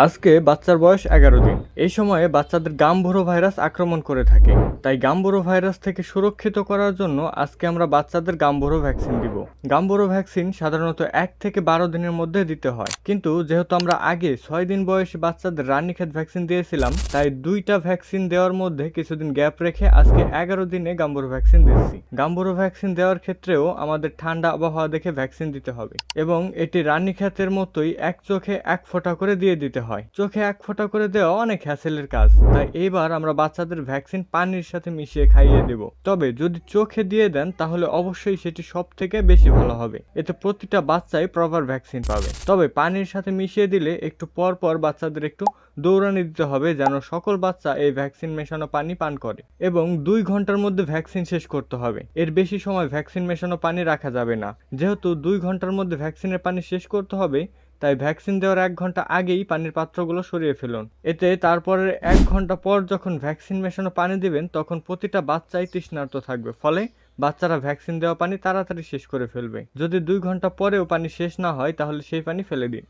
আজকে বাচ্চার বয়স 11 দিন। এই সময়ে বাচ্চাদের গাম্বুরো ভাইরাস আক্রমণ করে থাকে। তাই গাম্বুরো ভাইরাস থেকে সুরক্ষিত করার জন্য আজকে আমরা বাচ্চাদের গাম্বুরো ভ্যাকসিন দিব। গাম্বুরো ভ্যাকসিন সাধারণত 1 থেকে 12 দিনের মধ্যে দিতে হয়, কিন্তু যেহেতু আমরা আগে 6 দিন বয়সী বাচ্চাদের রানীক্ষেত ভ্যাকসিন দিয়েছিলাম, তাই 2টা ভ্যাকসিন দেওয়ার মধ্যে কিছুদিন গ্যাপ রেখে আজকে 11 দিনে গাম্বুরো ভ্যাকসিন দিচ্ছি। গাম্বুরো ভ্যাকসিন দেওয়ার ক্ষেত্রেও আমাদের ঠান্ডা আবহাওয়া দেখে ভ্যাকসিন দিতে হবে এবং এটি রানীক্ষেতের মতোই এক চোখে 1 ফোঁটা করে দিয়ে দিতে হয়। চোখে 1 ফোঁটা করে দেওয়া অনেক হ্যাসেলের কাজ, তাই এইবার আমরা বাচ্চাদের ভ্যাকসিন পানির সাথে মিশিয়ে খাইয়ে দেব। তবে যদি চোখে দিয়ে দেন তাহলে অবশ্যই সেটি সব থেকে বেশি ভালো হবে, এতে প্রতিটা বাচ্চাই প্রপার ভ্যাকসিন পাবে। তবে পানির সাথে মিশিয়ে দিলে একটু পর পর বাচ্চাদের একটু দৌড়ানি দিতে হবে, যেন সকল বাচ্চা এই ভ্যাকসিন মেশানো পানি পান করে এবং 2 ঘন্টার মধ্যে ভ্যাকসিন শেষ করতে হবে। এর বেশি সময় ভ্যাকসিন মেশানো পানি রাখা যাবে না। যেহেতু 2 ঘন্টার মধ্যে ভ্যাকসিনের পানি শেষ করতে হবে, তাই ভ্যাকসিন দেওয়ার 1 ঘন্টা আগেই পানির পাত্রগুলো সরিয়ে ফেলুন। এতে তারপরের 1 ঘন্টা পর যখন ভ্যাকসিন মেশানো পানি দিবেন, তখন প্রতিটা বাচ্চাই তৃষ্ণার্ত থাকবে, ফলে বাচ্চারা ভ্যাকসিন দেওয়া পানি তাড়াতাড়ি শেষ করে ফেলবে। যদি 2 ঘন্টা পরেও পানি শেষ না হয়, তাহলে সেই পানি ফেলে দিন।